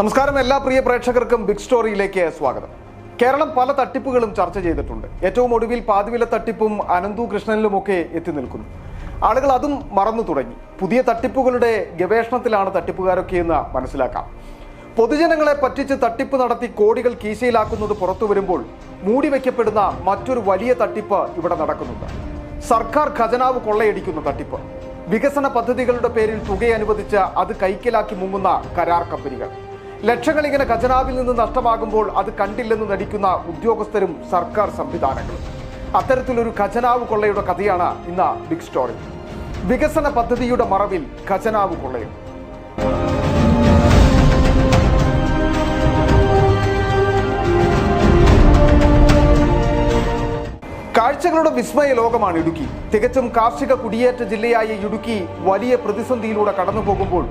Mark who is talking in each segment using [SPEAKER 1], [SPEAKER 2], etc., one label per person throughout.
[SPEAKER 1] നമസ്കാരം, എല്ലാ പ്രിയ പ്രേക്ഷകർക്കും ബിഗ് സ്റ്റോറിയിലേക്ക് സ്വാഗതം. കേരളം പല തട്ടിപ്പുകളും ചർച്ച ചെയ്തിട്ടുണ്ട്. ഏറ്റവും ഒടുവിൽ പാതിവില തട്ടിപ്പും അനന്തു കൃഷ്ണനിലുമൊക്കെ എത്തി നിൽക്കുന്നു. ആളുകൾ അതും മറന്നു തുടങ്ങി. പുതിയ തട്ടിപ്പുകളുടെ ഗവേഷണത്തിലാണ് തട്ടിപ്പുകാരൊക്കെ എന്ന് മനസ്സിലാക്കാം. പൊതുജനങ്ങളെ പറ്റിച്ച് തട്ടിപ്പ് നടത്തി കോടികൾ കീശയിലാക്കുന്നത് പുറത്തു വരുമ്പോൾ മൂടിവെക്കപ്പെടുന്ന മറ്റൊരു വലിയ തട്ടിപ്പ് ഇവിടെ നടക്കുന്നുണ്ട്. സർക്കാർ ഖജനാവ് കൊള്ളയടിക്കുന്ന തട്ടിപ്പ്. വികസന പദ്ധതികളുടെ പേരിൽ തുക അനുവദിച്ച് അത് കൈക്കലാക്കി മുങ്ങുന്ന കരാർ കമ്പനികൾ. ലക്ഷങ്ങൾ ഇങ്ങനെ ഖജനാവിൽ നിന്ന് നഷ്ടമാകുമ്പോൾ അത് കണ്ടില്ലെന്ന് നടിക്കുന്ന ഉദ്യോഗസ്ഥരും സർക്കാർ സംവിധാനങ്ങളും. അത്തരത്തിലൊരു ഖജനാവ് കൊള്ളയുടെ കഥയാണ് ഇന്ന് ബിഗ് സ്റ്റോറി. വികസന പദ്ധതിയുടെ മറവിൽ ഖജനാവ് കൊള്ളയും. കാഴ്ചകളുടെ വിസ്മയ ലോകമാണ് ഇടുക്കി. തികച്ചും കാർഷിക കുടിയേറ്റ ജില്ലയായ ഇടുക്കി വലിയ പ്രതിസന്ധിയിലൂടെ കടന്നു പോകുമ്പോൾ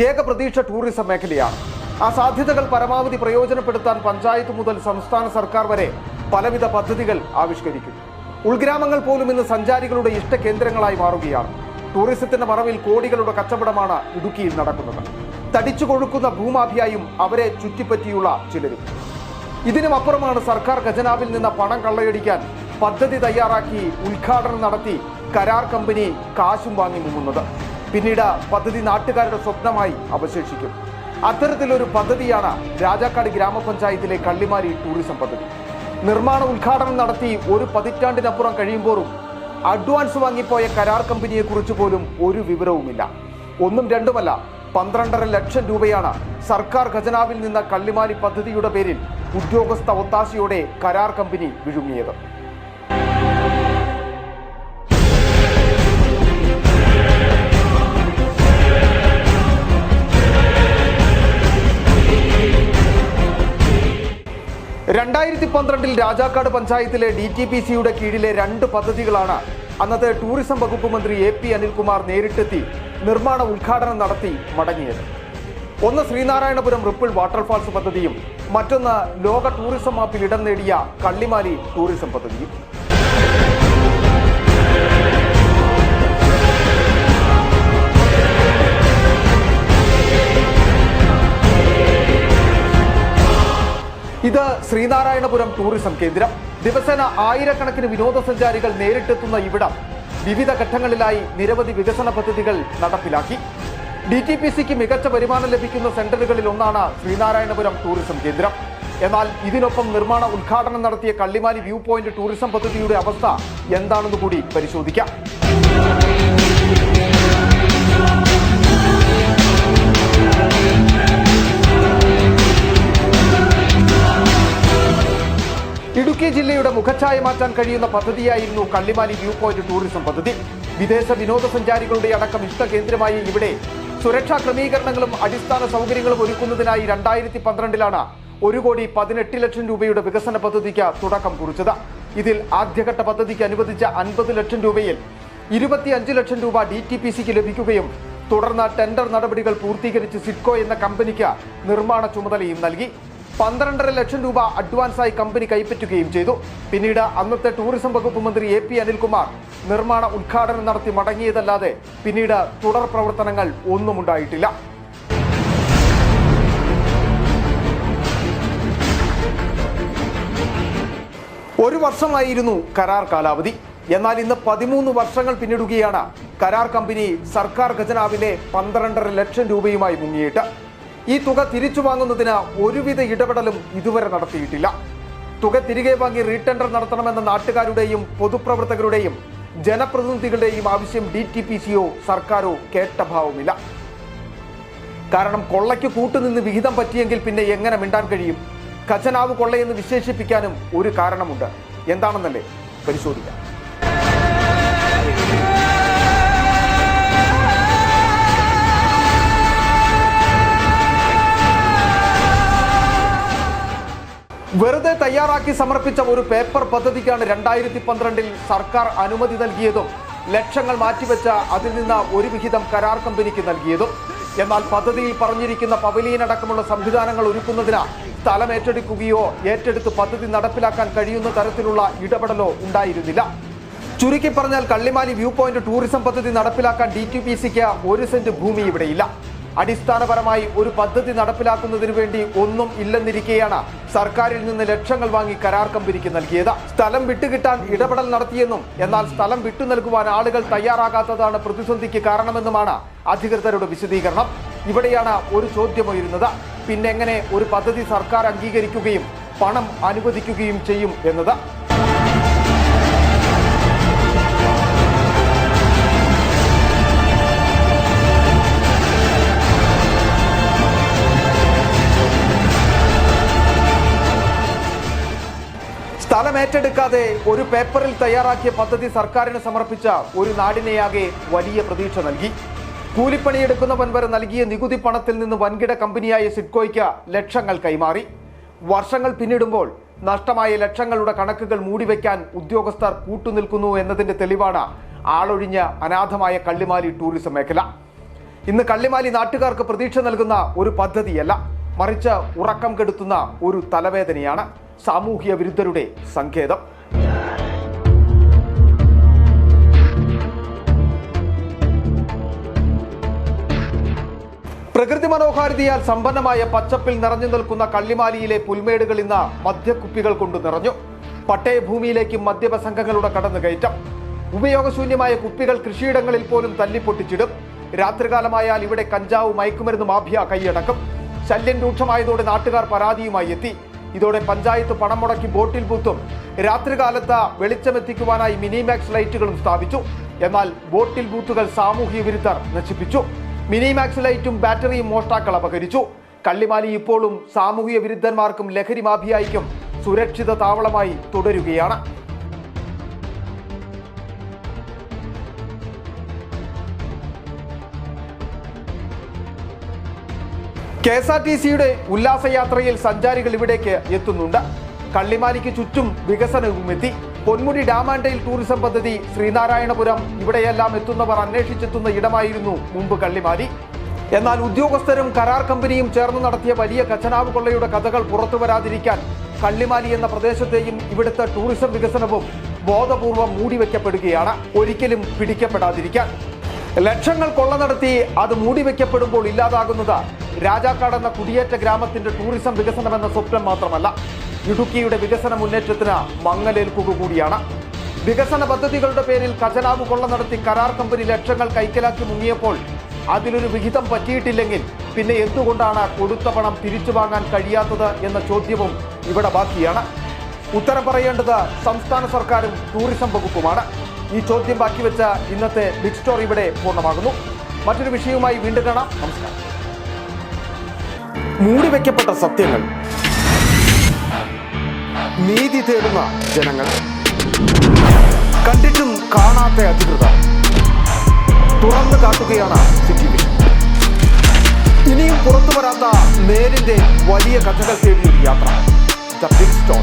[SPEAKER 1] ഏക പ്രതീക്ഷ ടൂറിസം മേഖലയാണ്. ആ സാധ്യതകൾ പരമാവധി പ്രയോജനപ്പെടുത്താൻ പഞ്ചായത്ത് മുതൽ സംസ്ഥാന സർക്കാർ വരെ പലവിധ പദ്ധതികൾ ആവിഷ്കരിക്കുന്നു. ഉൾഗ്രാമങ്ങൾ പോലും ഇന്ന് സഞ്ചാരികളുടെ ഇഷ്ട കേന്ദ്രങ്ങളായി മാറുകയാണ്. ടൂറിസത്തിന്റെ മറവിൽ കോടികളുടെ കച്ചവടമാണ് ഇടുക്കിയിൽ നടക്കുന്നത്. തടിച്ചു കൊഴുക്കുന്ന ഭൂമാഫിയായും അവരെ ചുറ്റിപ്പറ്റിയുള്ള ചിലരും. ഇതിനുമപ്പുറമാണ് സർക്കാർ ഖജനാവിൽ നിന്ന് പണം കള്ളയടിക്കാൻ പദ്ധതി തയ്യാറാക്കി ഉദ്ഘാടനം നടത്തി കരാർ കമ്പനി കാശും വാങ്ങി മുങ്ങുന്നത്. പിന്നീട് പദ്ധതി നാട്ടുകാരുടെ സ്വപ്നമായി അവശേഷിക്കും. അത്തരത്തിലൊരു പദ്ധതിയാണ് രാജാക്കാട് ഗ്രാമപഞ്ചായത്തിലെ കള്ളിമാലി ടൂറിസം പദ്ധതി. നിർമ്മാണ ഉദ്ഘാടനം നടത്തി ഒരു പതിറ്റാണ്ടിനപ്പുറം കഴിയുമ്പോഴും അഡ്വാൻസ് വാങ്ങിപ്പോയ കരാർ കമ്പനിയെ കുറിച്ച് പോലും ഒരു വിവരവുമില്ല. ഒന്നും രണ്ടുമല്ല, 12.5 ലക്ഷം രൂപയാണ് സർക്കാർ ഖജനാവിൽ നിന്ന് കള്ളിമാലി പദ്ധതിയുടെ പേരിൽ ഉദ്യോഗസ്ഥ ഒത്താശയോടെ കരാർ കമ്പനി വിഴുങ്ങിയത്. ൽ രാജാക്കാട് പഞ്ചായത്തിലെ DTPCയുടെ കീഴിലെ 2 പദ്ധതികളാണ് അന്നത്തെ ടൂറിസം വകുപ്പ് മന്ത്രി AP അനിൽകുമാർ നേരിട്ടെത്തി നിർമ്മാണ ഉദ്ഘാടനം നടത്തി മടങ്ങിയത്. ഒന്ന് ശ്രീനാരായണപുരം റിപ്പിൾ വാട്ടർഫാൾസ് പദ്ധതിയും മറ്റൊന്ന് ലോക ടൂറിസം മാപ്പിൽ ഇടം നേടിയ കള്ളിമാലി ടൂറിസം പദ്ധതിയും. ഇത് ശ്രീനാരായണപുരം ടൂറിസം കേന്ദ്രം. ദിവസേന ആയിരക്കണക്കിന് വിനോദസഞ്ചാരികൾ നേരിട്ടെത്തുന്ന ഇവിടം വിവിധ ഘട്ടങ്ങളിലായി നിരവധി വികസന പദ്ധതികൾ നടപ്പിലാക്കി. DTPCക്ക് മികച്ച വരുമാനം ലഭിക്കുന്ന സെന്ററുകളിൽ ഒന്നാണ് ശ്രീനാരായണപുരം ടൂറിസം കേന്ദ്രം. എന്നാൽ ഇതിനൊപ്പം നിർമ്മാണ ഉദ്ഘാടനം നടത്തിയ കള്ളിമാലി വ്യൂ പോയിന്റ് ടൂറിസം പദ്ധതിയുടെ അവസ്ഥ എന്താണെന്ന് കൂടി പരിശോധിക്കാം. ഇടുക്കി ജില്ലയുടെ മുഖച്ഛായ മാറ്റാൻ കഴിയുന്ന പദ്ധതിയായിരുന്നു കള്ളിമാലി വ്യൂ പോയിന്റ് ടൂറിസം പദ്ധതി. വിദേശ വിനോദസഞ്ചാരികളുടെ അടക്കം ഇഷ്ട കേന്ദ്രമായി ഇവിടെ സുരക്ഷാ ക്രമീകരണങ്ങളും അടിസ്ഥാന സൗകര്യങ്ങളും ഒരുക്കുന്നതിനായി 2012 1,18 ലക്ഷം രൂപയുടെ വികസന പദ്ധതിക്ക് തുടക്കം കുറിച്ചത്. ഇതിൽ ആദ്യഘട്ട പദ്ധതിക്ക് അനുവദിച്ച 50 ലക്ഷം രൂപയിൽ 25 ലക്ഷം രൂപ DTPCക്ക് ലഭിക്കുകയും തുടർന്ന് ടെൻഡർ നടപടികൾ പൂർത്തീകരിച്ച് സിഡ്കോ എന്ന കമ്പനിക്ക് നിർമ്മാണ ചുമതലയും നൽകി. 12.5 ലക്ഷം രൂപ അഡ്വാൻസായി കമ്പനി കൈപ്പറ്റുകയും ചെയ്തു. പിന്നീട് അന്നത്തെ ടൂറിസം വകുപ്പ് മന്ത്രി AP അനിൽകുമാർ നിർമ്മാണ ഉദ്ഘാടനം നടത്തി മടങ്ങിയതല്ലാതെ പിന്നീട് തുടർ പ്രവർത്തനങ്ങൾ ഒന്നും ഉണ്ടായിട്ടില്ല. ഒരു വർഷമായിരുന്നു കരാർ കാലാവധി. എന്നാൽ ഇന്ന് 13 വർഷങ്ങൾ പിന്നിടുകയാണ് കരാർ കമ്പനി സർക്കാർ ഖജനാവിലെ 12.5 ലക്ഷം രൂപയുമായി മുങ്ങിയിട്ട്. ഈ തുക തിരിച്ചു വാങ്ങുന്നതിന് ഒരുവിധ ഇടപെടലും ഇതുവരെ നടത്തിയിട്ടില്ല. തുക തിരികെ വാങ്ങി റീടെൻഡർ നടത്തണമെന്ന നാട്ടുകാരുടെയും പൊതുപ്രവർത്തകരുടെയും ജനപ്രതിനിധികളുടെയും ആവശ്യം DTPCയോ സർക്കാരോ കേട്ട ഭാവമില്ല. കാരണം കൊള്ളയ്ക്ക് കൂട്ടുനിന്ന് വിഹിതം പറ്റിയെങ്കിൽ പിന്നെ എങ്ങനെ മിണ്ടാൻ കഴിയും? ഖജനാവ് കൊള്ളയെന്ന് വിശേഷിപ്പിക്കാനും ഒരു കാരണമുണ്ട്. എന്താണെന്നല്ലേ പരിശോധിക്കാം. വെറുതെ തയ്യാറാക്കി സമർപ്പിച്ച ഒരു പേപ്പർ പദ്ധതിക്കാണ് 2012 സർക്കാർ അനുമതി നൽകിയതും ലക്ഷങ്ങൾ മാറ്റിവെച്ച അതിൽ നിന്ന് ഒരു വിഹിതം കരാർ കമ്പനിക്ക് നൽകിയതും. എന്നാൽ പദ്ധതിയിൽ പറഞ്ഞിരിക്കുന്ന പവലിയൻ അടക്കമുള്ള സംവിധാനങ്ങൾ ഒരുക്കുന്നതിന് സ്ഥലം ഏറ്റെടുക്കുകയോ ഏറ്റെടുത്ത് പദ്ധതി നടപ്പിലാക്കാൻ കഴിയുന്ന തരത്തിലുള്ള ഇടപെടലോ ഉണ്ടായിരുന്നില്ല. ചുരുക്കി പറഞ്ഞാൽ കള്ളിമാലി വ്യൂ പോയിന്റ് ടൂറിസം പദ്ധതി നടപ്പിലാക്കാൻ DTPCക്ക് 1 സെന്റ് ഭൂമി ഇവിടെയില്ല. അടിസ്ഥാനപരമായി ഒരു പദ്ധതി നടപ്പിലാക്കുന്നതിന് വേണ്ടി ഒന്നും ഇല്ലെന്നിരിക്കെയാണ് സർക്കാരിൽ നിന്ന് ലക്ഷങ്ങൾ വാങ്ങി കരാർ കമ്പനിക്ക് നൽകിയത്. സ്ഥലം വിട്ടുകിട്ടാൻ ഇടപെടൽ നടത്തിയെന്നും എന്നാൽ സ്ഥലം വിട്ടു നൽകുവാൻ ആളുകൾ തയ്യാറാകാത്തതാണ് പ്രതിസന്ധിക്ക് കാരണമെന്നുമാണ് അധികൃതരുടെ വിശദീകരണം. ഇവിടെയാണ് ഒരു ചോദ്യമുയരുന്നത്. പിന്നെങ്ങനെ ഒരു പദ്ധതി സർക്കാർ അംഗീകരിക്കുകയും പണം അനുവദിക്കുകയും ചെയ്യും എന്നത്? സ്ഥലം ഏറ്റെടുക്കാതെ ഒരു പേപ്പറിൽ തയ്യാറാക്കിയ പദ്ധതി സർക്കാരിന് സമർപ്പിച്ച ഒരു നാടിനെയാകെ വലിയ പ്രതീക്ഷ നൽകി. കൂലിപ്പണിയെടുക്കുന്നവൻ വരെ നൽകിയ നികുതി പണത്തിൽ നിന്ന് വൻകിട കമ്പനിയായ സിഡ്കോയ്ക്ക് ലക്ഷങ്ങൾ കൈമാറി. വർഷങ്ങൾ പിന്നിടുമ്പോൾ നഷ്ടമായ ലക്ഷങ്ങളുടെ കണക്കുകൾ മൂടിവെക്കാൻ ഉദ്യോഗസ്ഥർ കൂട്ടുനിൽക്കുന്നു എന്നതിന്റെ തെളിവാണ് ആളൊഴിഞ്ഞ അനാഥമായ കള്ളിമാലി ടൂറിസം മേഖല. ഇന്ന് കള്ളിമാലി നാട്ടുകാർക്ക് പ്രതീക്ഷ നൽകുന്ന ഒരു പദ്ധതിയല്ല, മറിച്ച് ഉറക്കം കെടുത്തുന്ന ഒരു തലവേദനയാണ്. സാമൂഹ്യ വിരുദ്ധരുടെ സങ്കേതം. പ്രകൃതി മനോഹാരിതയാൽ സമ്പന്നമായ പച്ചപ്പിൽ നിറഞ്ഞു നിൽക്കുന്ന കള്ളിമാലിയിലെ പുൽമേടുകൾ ഇന്ന് മദ്യക്കുപ്പികൾ കൊണ്ട് നിറഞ്ഞു. പട്ടയഭൂമിയിലേക്കും മദ്യപ സംഘങ്ങളുടെ കടന്നുകയറ്റം. ഉപയോഗശൂന്യമായ കുപ്പികൾ കൃഷിയിടങ്ങളിൽ പോലും തല്ലിപ്പൊട്ടിച്ചിടും. രാത്രികാലമായാൽ ഇവിടെ കഞ്ചാവ്, മയക്കുമരുന്ന് മാഫിയ കൈയടക്കും. ശല്യം രൂക്ഷമായതോടെ നാട്ടുകാർ പരാതിയുമായി എത്തി. ഇതോടെ പഞ്ചായത്ത് പണം മുടക്കി ബോട്ടിൽ ബൂത്തും രാത്രികാലത്ത് വെളിച്ചമെത്തിക്കുവാനായി മിനിമാക്സ് ലൈറ്റുകളും സ്ഥാപിച്ചു. എന്നാൽ ബോട്ടിൽ ബൂത്തുകൾ സാമൂഹ്യ വിരുദ്ധർ നശിപ്പിച്ചു. മിനിമാക്സ് ലൈറ്റും ബാറ്ററിയും മോഷ്ടാക്കൾ അപഹരിച്ചു. കള്ളിമാലി ഇപ്പോഴും സാമൂഹ്യ വിരുദ്ധന്മാർക്കും ലഹരി മാഫിയായിക്കും സുരക്ഷിത താവളമായി തുടരുകയാണ്. KSRTCയുടെ ഉല്ലാസയാത്രയിൽ സഞ്ചാരികൾ ഇവിടേക്ക് എത്തുന്നുണ്ട്. കള്ളിമാലിക്ക് ചുറ്റും വികസനവും എത്തി. Ponmudi dam and Dale tourism പദ്ധതി, ശ്രീനാരായണപുരം, ഇവിടെയെല്ലാം എത്തുന്നവർ അന്വേഷിച്ചെത്തുന്ന ഇടമായിരുന്നു മുമ്പ് കള്ളിമാലി. എന്നാൽ ഉദ്യോഗസ്ഥരും കരാർ കമ്പനിയും ചേർന്ന് നടത്തിയ വലിയ ഖജനാവ് കൊള്ളയുടെ കഥകൾ പുറത്തു വരാതിരിക്കാൻ കള്ളിമാലി എന്ന പ്രദേശത്തെയും ഇവിടുത്തെ ടൂറിസം വികസനവും ബോധപൂർവം മൂടിവെക്കപ്പെടുകയാണ്, ഒരിക്കലും പിടിക്കപ്പെടാതിരിക്കാൻ. ലക്ഷങ്ങൾ കൊള്ള നടത്തി അത് മൂടിവെക്കപ്പെടുമ്പോൾ ഇല്ലാതാകുന്നത് രാജാക്കാട് എന്ന കുടിയേറ്റ ഗ്രാമത്തിന്റെ ടൂറിസം വികസനം എന്ന സ്വപ്നം മാത്രമല്ല, ഇടുക്കിയുടെ വികസന മുന്നേറ്റത്തിന് മങ്ങലേൽക്കുക കൂടിയാണ്. വികസന പദ്ധതികളുടെ പേരിൽ ഖജനാവ് കൊള്ള നടത്തി കരാർ കമ്പനി ലക്ഷങ്ങൾ കൈക്കലാക്കി മുങ്ങിയപ്പോൾ അതിലൊരു വിഹിതം പറ്റിയിട്ടില്ലെങ്കിൽ പിന്നെ എന്തുകൊണ്ടാണ് കൊടുത്ത പണം തിരിച്ചു വാങ്ങാൻ കഴിയാത്തത് എന്ന ചോദ്യവും ഇവിടെ ബാക്കിയാണ്. ഉത്തരം പറയേണ്ടത് സംസ്ഥാന സർക്കാരും ടൂറിസം വകുപ്പുമാണ്. ഈ ചോദ്യം ബാക്കി വെച്ച ഇന്നത്തെ ബിഗ് സ്റ്റോറി ഇവിടെ പൂർണ്ണമാകുന്നു. മറ്റൊരു വിഷയവുമായി വീണ്ടും കാണാം. നമസ്കാരം. മൂടിവെക്കപ്പെട്ട സത്യങ്ങൾ, നീതി തേടുന്ന ജനങ്ങൾ, കണ്ടിട്ടും കാണാത്ത അധികൃതർ തുറന്നു കാട്ടുകയാണ് സിറ്റി വിഷൻ. ഇനിയും പുറത്തു വരാത്ത നേരിന്റെ വലിയ കഥകൾ തേടിയൊരു യാത്ര. The big story.